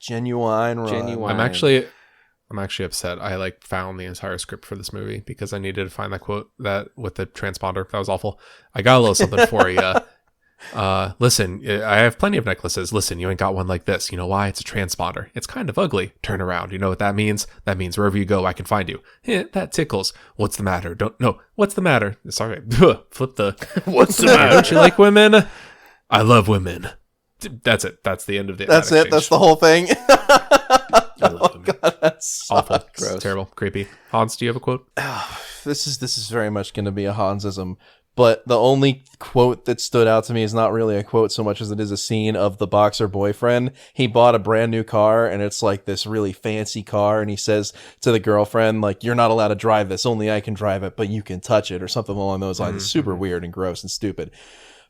Genuine run. I'm actually upset. I like found the entire script for this movie because I needed to find that quote that with the transponder. That was awful. I got a little something for you. Listen, I have plenty of necklaces. Listen, you ain't got one like this. You know why? It's a transponder. It's kind of ugly. Turn around. You know what that means? That means wherever you go, I can find you. That tickles. What's the matter? What's the matter? Sorry. Flip the. What's the matter? Don't you like women? I love women. That's it. That's the end of it. That's it. That's the whole thing. Oh God, that sucks. Awful. Gross. Terrible. Creepy. Hans, do you have a quote? This is very much going to be a Hansism. But the only quote that stood out to me is not really a quote so much as it is a scene of the boxer boyfriend. He bought a brand new car, and it's like this really fancy car, and he says to the girlfriend, like, you're not allowed to drive this, only I can drive it, but you can touch it, or something along those lines. It's super weird and gross and stupid.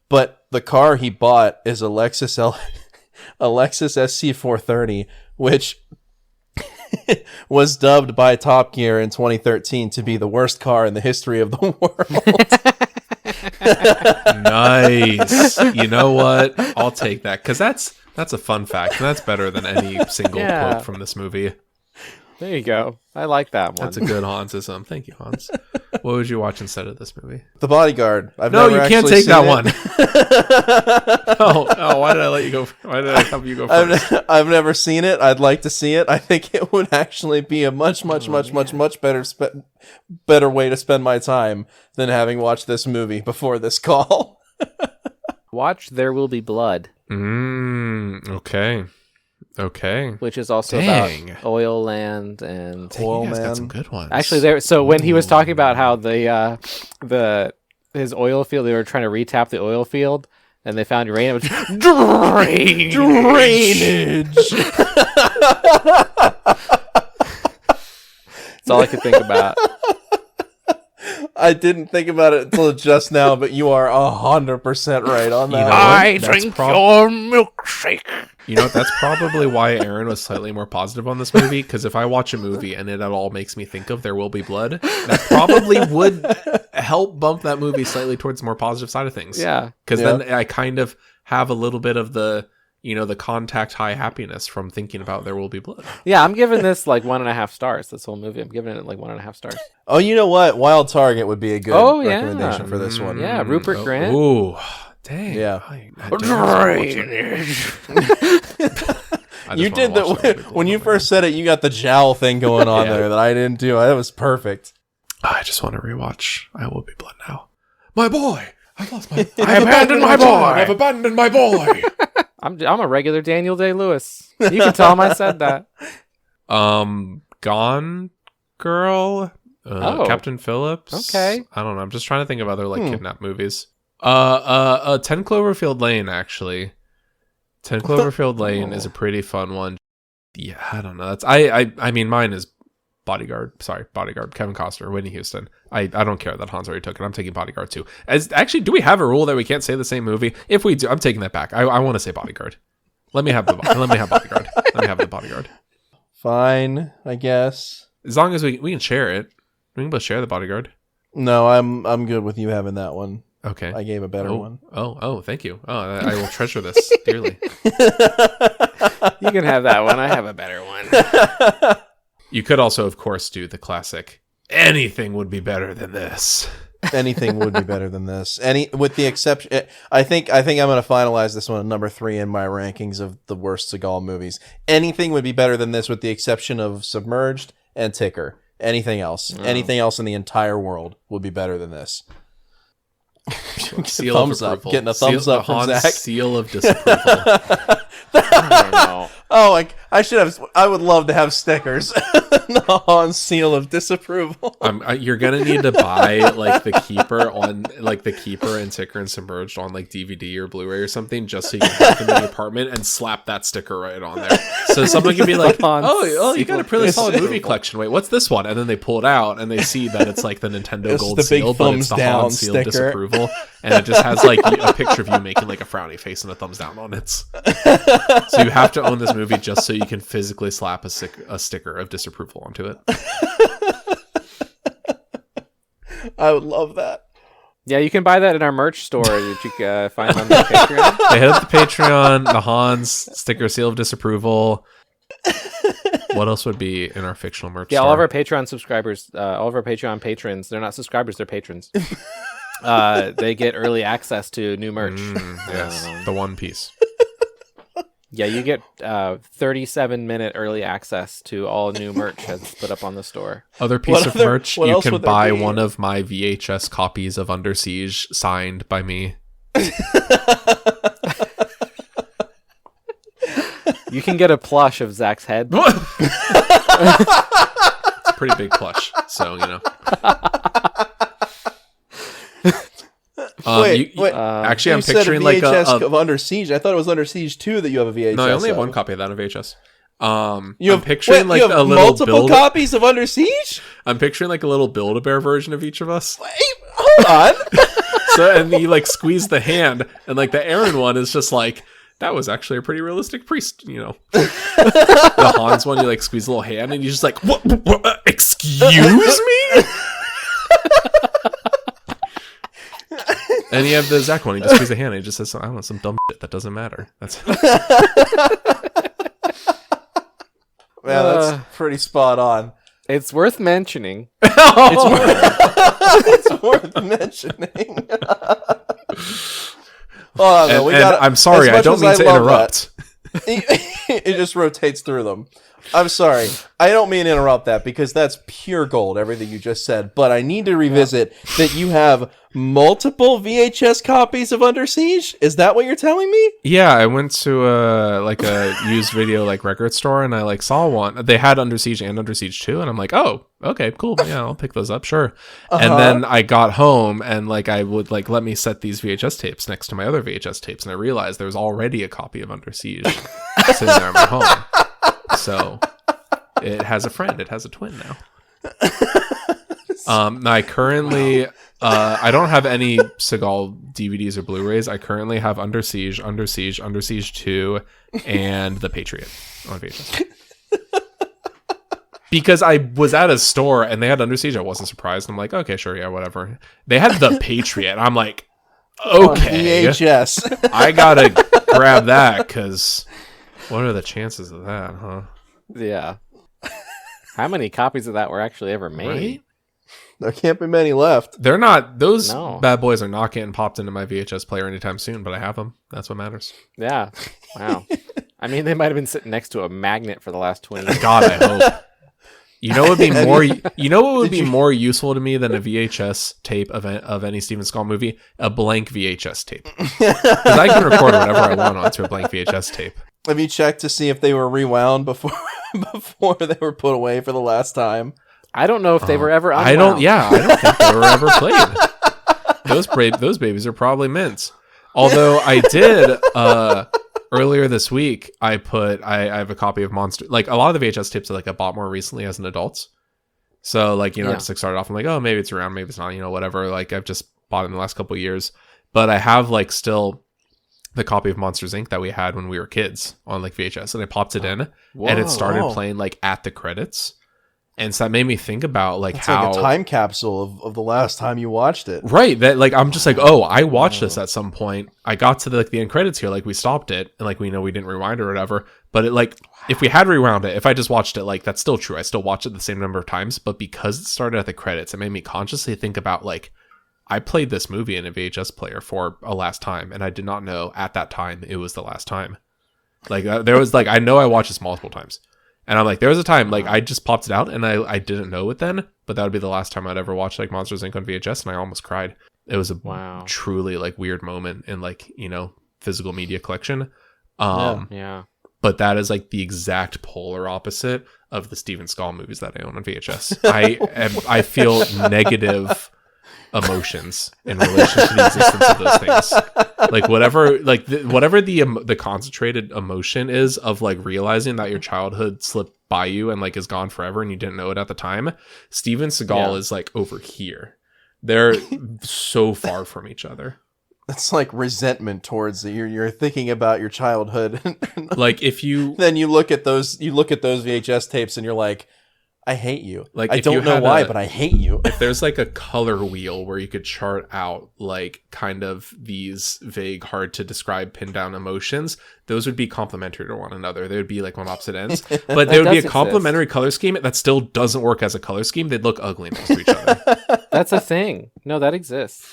But the car he bought is a Lexus SC430, which was dubbed by Top Gear in 2013 to be the worst car in the history of the world. Nice. You know what? I'll take that because that's a fun fact. And that's better than any single quote from this movie. There you go. I like that one. That's a good Hansism. Thank you, Hans. What would you watch instead of this movie? The Bodyguard. No, you can't take that one. Oh, why did I let you go? Why did I help you go first? I've never seen it. I'd like to see it. I think it would actually be a much better way to spend my time than having watched this movie before this call. Watch There Will Be Blood. Okay. Which is also about oil land and oil man. Got some good ones. Actually, so when he was talking about how his oil field, they were trying to retap the oil field, and they found uranium. Drainage. That's all I could think about. I didn't think about it until just now, but you are 100% right on that. I drink your milkshake. You know what? That's probably why Aaron was slightly more positive on this movie, because if I watch a movie and it at all makes me think of There Will Be Blood, that probably would help bump that movie slightly towards the more positive side of things. Yeah. Because then I kind of have a little bit of the contact high happiness from thinking about There Will Be Blood. Yeah, I'm giving this like 1.5 stars. This whole movie, I'm giving it like 1.5 stars. Oh, you know what? Wild Target would be a good recommendation for this one. Yeah, Rupert Grant. Ooh, dang. Yeah. You did that when you first said it. You got the jowl thing going on there that I didn't do. That was perfect. I just want to rewatch I Will Be Blood now. My boy. I lost my. I abandoned my boy. I've abandoned my boy. I'm a regular Daniel Day-Lewis. You can tell him I said that. Gone Girl. Captain Phillips. Okay. I don't know. I'm just trying to think of other kidnap movies. 10 Cloverfield Lane, actually. 10 Cloverfield Lane is a pretty fun one. Yeah, I don't know. That's I mean, mine is Bodyguard. Sorry, Bodyguard. Kevin Costner, Whitney Houston. I don't care that Hans already took it. I'm taking Bodyguard too. Actually, do we have a rule that we can't say the same movie? If we do, I'm taking that back. I want to say Bodyguard. Let me have Bodyguard. Let me have the Bodyguard. Fine, I guess. As long as we can share it. We can both share the Bodyguard. No, I'm good with you having that one. Okay. I gave a better one. Oh, thank you. Oh, I will treasure this dearly. You can have that one. I have a better one. You could also, of course, do the classic, anything would be better than this. Anything would be better than this. With the exception, I think I'm going to finalize this one at number 3 in my rankings of the worst Seagal movies. Anything would be better than this, with the exception of Submerged and Ticker. Anything else in the entire world would be better than this. Seal thumbs of up. approval. Getting a thumbs up from Han's Zach. seal of disapproval. I don't know. Oh, like I would love to have stickers on seal of disapproval. You're gonna need to buy like the Keeper and Ticker and Submerged on like DVD or Blu-ray or something, just so you can put them in your apartment and slap that sticker right on there. So someone can be like, "Oh, you got a pretty solid movie collection. Wait, what's this one?" And then they pull it out and they see that it's like the Nintendo It's Gold the big seal, but it's the thumbs Han seal of sticker. disapproval, and it just has like a picture of you making like a frowny face and a thumbs down on it. So you have to own this movie just so you can physically slap a sticker of disapproval onto it. I would love that. Yeah, you can buy that in our merch store that you can find on the Patreon. They hit up the Patreon, the Hans sticker seal of disapproval. What else would be in our fictional merch store? All of our Patreon subscribers, all of our Patreon patrons, they're not subscribers, they're patrons. They get early access to new merch. Yes, the One Piece. Yeah, you get 37-minute early access to all new merch as put up on the store. Other piece of merch, what you else can would there buy be? one of my VHS copies of Under Siege signed by me. You can get a plush of Zach's head. It's a pretty big plush, so you know. Wait. Actually, I'm You said picturing a like VHS a of Under Siege. I thought it was Under Siege 2 that you have a VHS. no. I only have of. one copy of that on VHS. You have, I'm picturing like you have a little multiple copies of Under Siege. I'm picturing like a little Build-A-Bear version of each of us. Wait, hold on. So and you like squeeze the hand, and like the Aaron one is just like that was actually a pretty realistic priest, you know. The Hans one, you like squeeze a little hand, and you just like what excuse me. And you have the Zach one. You just squeeze the hand, and it just says, I don't know, some dumb shit that doesn't matter. That's Man, that's pretty spot on. It's worth mentioning. It's worth mentioning. I'm sorry, I don't mean to interrupt. It just rotates through them. I'm sorry. I don't mean to interrupt that because that's pure gold, everything you just said. But I need to revisit that you have multiple VHS copies of Under Siege. Is that what you're telling me? Yeah, I went to a used video like record store, and I like saw one. They had Under Siege and Under Siege 2, and I'm like, oh, okay, cool. Yeah, I'll pick those up, sure. And then I got home, and like I would like let me set these VHS tapes next to my other VHS tapes, and I realized there was already a copy of Under Siege sitting there in my home. So it has a friend. It has a twin now. I currently I don't have any Seagal DVDs or Blu-rays. I currently have Under Siege, Under Siege, Under Siege 2, and The Patriot on VHS. Because I was at a store and they had Under Siege, I wasn't surprised. I'm like, okay, sure, yeah, whatever. They had The Patriot. I'm like, okay, VHS. I gotta grab that because what are the chances of that, huh? Yeah. How many copies of that were actually ever made? Right? There can't be many left. They're not, those No. bad boys are not getting popped into my VHS player anytime soon, but I have them. That's what matters. Yeah. Wow. I mean, they might have been sitting next to a magnet for the last 20 years. God, I hope. You know what would be more? You know what would be more useful to me than a VHS tape of any Steven Seagal movie? A blank VHS tape, because I can record whatever I want onto a blank VHS tape. Have you checked to see if they were rewound before they were put away for the last time? I don't know if they were ever unwound. I don't think they were ever played. Those babies are probably mints. Although I did earlier this week, I have a copy of Monster. Like a lot of the VHS tapes that like I bought more recently as an adult. So like, you know, just like started off, I'm like, oh, maybe it's around, maybe it's not, you know, whatever. Like I've just bought it in the last couple of years, but I have like still the copy of Monsters Inc. that we had when we were kids on like VHS, and I popped it in, and it started playing like at the credits. And so that made me think about like It's how like a time capsule of the last time you watched it. right, that like I'm just like, oh, I watched this at some point. I got to the end credits here, like we stopped it, and like we know we didn't rewind or whatever. But it like if we had rewound it, if I just watched it, like that's still true. I still watched it the same number of times, but because it started at the credits, it made me consciously think about like I played this movie in a VHS player for a last time, and I did not know at that time it was the last time. Like there was like, I know I watched this multiple times, and I'm like, there was a time like I just popped it out and I didn't know it then, but that would be the last time I'd ever watch like Monsters Inc. on VHS, and I almost cried. It was a truly like weird moment in like, you know, physical media collection. Yeah. But that is like the exact polar opposite of the Steven Seagal movies that I own on VHS. I feel negative emotions in relation to the existence of those things. Like whatever, like whatever the concentrated emotion is of like realizing that your childhood slipped by you and like is gone forever and you didn't know it at the time. Steven Seagal is like over here. They're so far from each other. It's like resentment towards it. You're thinking about your childhood. Like if you then you look at those VHS tapes and you're like, I hate you. Like I don't know why, but I hate you. If there's like a color wheel where you could chart out like kind of these vague, hard to describe, pin down emotions, those would be complementary to one another. They would be like on opposite ends. But there would be a complementary color scheme that still doesn't work as a color scheme. They'd look ugly next to each other. That's a thing. No, that exists.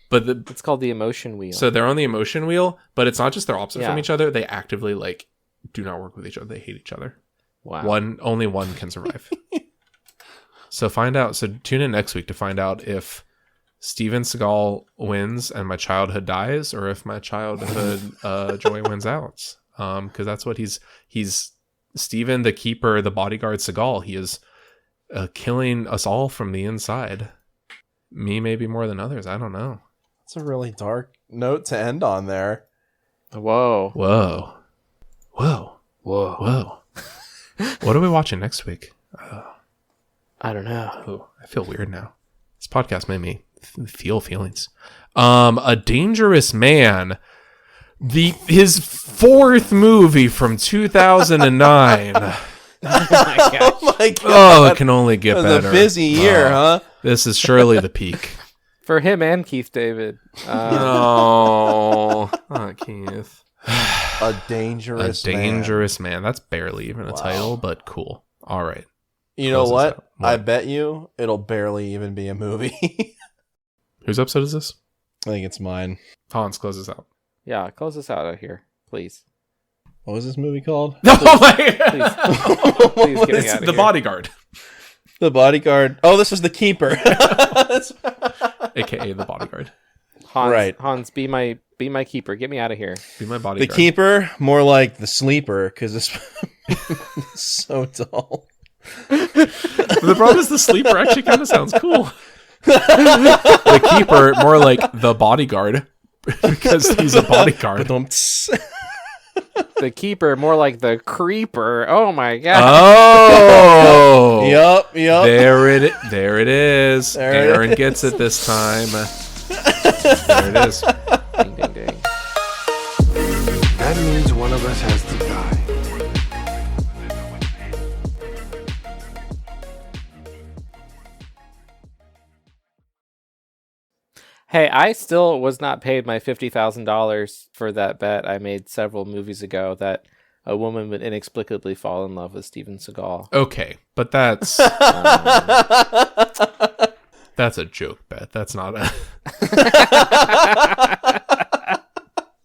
But it's called the emotion wheel. So they're on the emotion wheel, but it's not just they're opposite from each other. They actively like do not work with each other. They hate each other. Wow. Only one can survive. So tune in next week to find out if Steven Seagal wins and my childhood dies, or if my childhood joy wins out. Because that's what he's Steven the Keeper, the bodyguard Seagal. He is killing us all from the inside. Me maybe more than others. I don't know. It's a really dark note to end on there. Whoa. What are we watching next week? I don't know. Oh, I feel weird now. This podcast made me feel feelings. A Dangerous Man. His fourth movie from 2009. Oh my gosh. Oh my god. Oh, it can only get It was better. a busy year, huh? This is surely the peak. For him and Keith David. No. Oh, Keith. A Dangerous Man. That's barely even a title, but cool. All right. You know what? I bet you it'll barely even be a movie. Whose episode is this? I think it's mine. Hans, close this out. Yeah, close us out of here, please. What was this movie called? Oh my God. Please get me It's out of The here. Bodyguard. The Bodyguard. Oh, this is The Keeper. AKA The Bodyguard. Hans, Right. Hans, be my keeper. Get me out of here. Be my The bodyguard. Keeper, more like The Sleeper, because it's so dull. The problem is the sleeper actually kind of sounds cool. The Keeper, more like The Bodyguard, because he's a bodyguard. The keeper, more like the creeper. Oh my god. Oh, Yup. There it is. There it Aaron is. gets it this time. There it is. Ding, ding, ding. That means one of us has to die. Hey, I still was not paid my $50,000 for that bet I made several movies ago that a woman would inexplicably fall in love with Steven Seagal. Okay, but that's a joke bet. That's not a.